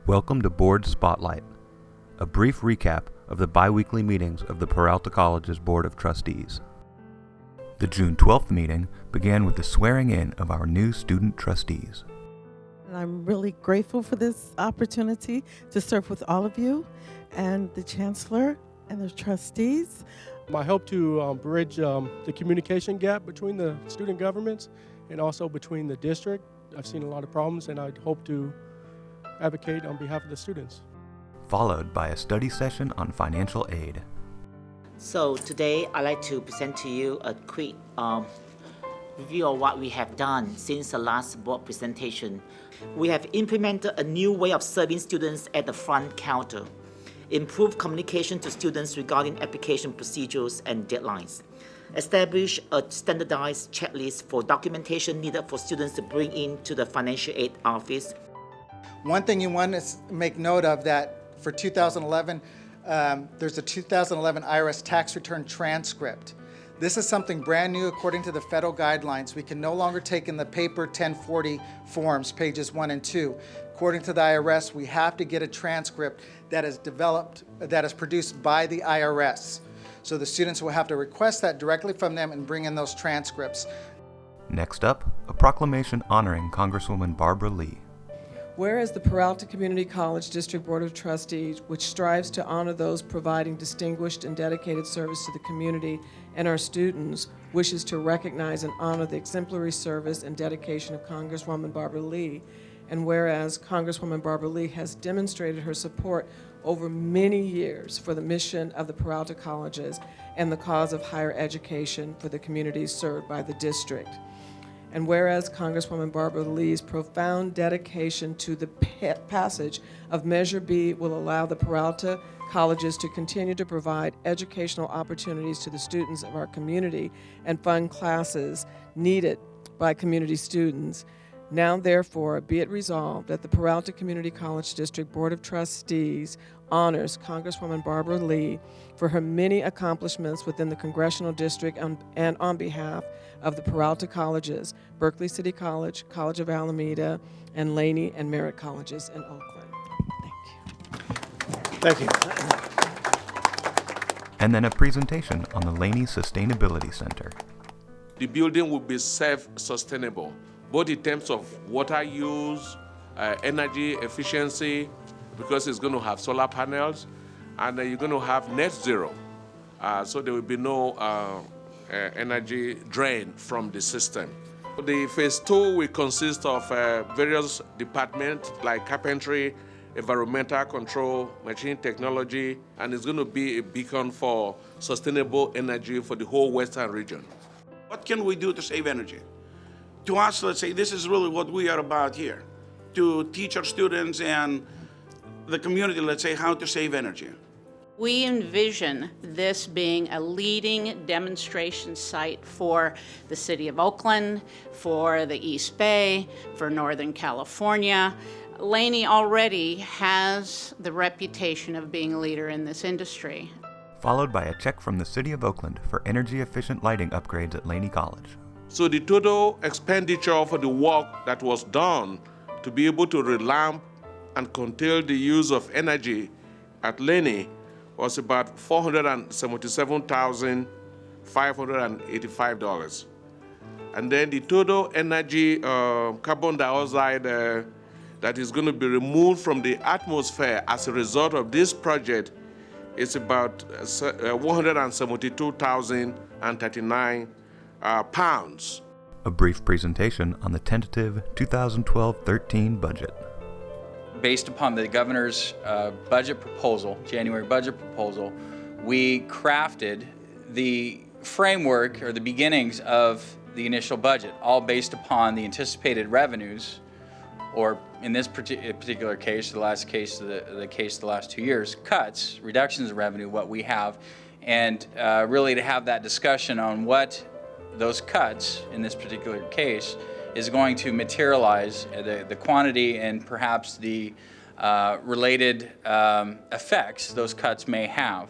Welcome to Board Spotlight, a brief recap of the bi-weekly meetings of the Peralta Colleges Board of Trustees. The June 12th meeting began with the swearing in of our new student trustees. And I'm really grateful for this opportunity to serve with all of you and the Chancellor and the trustees. I hope to bridge the communication gap between the student governments and also between the district. I've seen a lot of problems, and I hope to advocate on behalf of the students. Followed by a study session on financial aid. So today I'd like to present to you a quick review of what we have done since the last board presentation. We have implemented a new way of serving students at the front counter, improved communication to students regarding application procedures and deadlines, establish a standardized checklist for documentation needed for students to bring into the financial aid office. One thing you want to make note of that for 2011, there's a 2011 IRS tax return transcript. This is something brand new according to the federal guidelines. We can no longer take in the paper 1040 forms, pages 1 and 2. According to the IRS, we have to get a transcript that is produced by the IRS. So the students will have to request that directly from them and bring in those transcripts. Next up, a proclamation honoring Congresswoman Barbara Lee. Whereas the Peralta Community College District Board of Trustees, which strives to honor those providing distinguished and dedicated service to the community and our students, wishes to recognize and honor the exemplary service and dedication of Congresswoman Barbara Lee. And whereas Congresswoman Barbara Lee has demonstrated her support over many years for the mission of the Peralta Colleges and the cause of higher education for the communities served by the district. And whereas Congresswoman Barbara Lee's profound dedication to the passage of Measure B will allow the Peralta Colleges to continue to provide educational opportunities to the students of our community and fund classes needed by community students, now therefore be it resolved that the Peralta Community College District Board of Trustees honors Congresswoman Barbara Lee for her many accomplishments within the congressional district and on behalf of the Peralta Colleges, Berkeley City College, College of Alameda, and Laney and Merritt Colleges in Oakland. Thank you. And then a presentation on the Laney Sustainability Center. The building will be self-sustainable, both in terms of water use, energy efficiency, because it's going to have solar panels, and you're going to have net zero. So there will be no energy drain from the system. The phase 2 will consist of various departments like carpentry, environmental control, machine technology, and it's going to be a beacon for sustainable energy for the whole western region. What can we do to save energy? To us, let's say, this is really what we are about here, to teach our students and the community, let's say, how to save energy. We envision this being a leading demonstration site for the city of Oakland, for the East Bay, for Northern California. Laney already has the reputation of being a leader in this industry. Followed by a check from the city of Oakland for energy-efficient lighting upgrades at Laney College. So the total expenditure for the work that was done to be able to relamp and curtail the use of energy at Laney was about $477,585. And then the total energy carbon dioxide that is going to be removed from the atmosphere as a result of this project is about 172,039 pounds. A brief presentation on the tentative 2012-13 budget. Based upon the governor's budget proposal, January budget proposal, we crafted the framework or the beginnings of the initial budget, all based upon the anticipated revenues, or in this particular case, the last 2 years, cuts, reductions in revenue, what we have, and really to have that discussion on what those cuts, in this particular case, is going to materialize, the quantity and perhaps the related effects those cuts may have.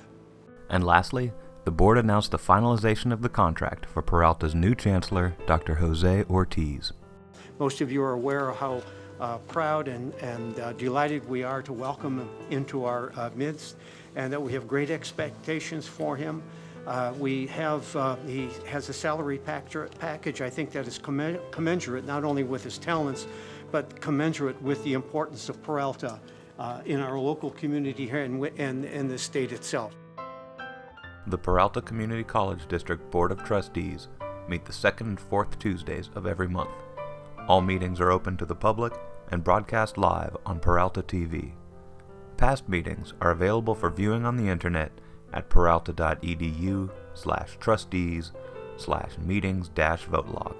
And lastly, the board announced the finalization of the contract for Peralta's new chancellor, Dr. Jose Ortiz. Most of you are aware of how proud and delighted we are to welcome him into our midst, and that we have great expectations for him. He has a salary package, I think, that is commensurate not only with his talents, but commensurate with the importance of Peralta in our local community here and the state itself. The Peralta Community College District Board of Trustees meet the second and fourth Tuesdays of every month. All meetings are open to the public and broadcast live on Peralta TV. Past meetings are available for viewing on the internet at peralta.edu/trustees/meetings-votelog.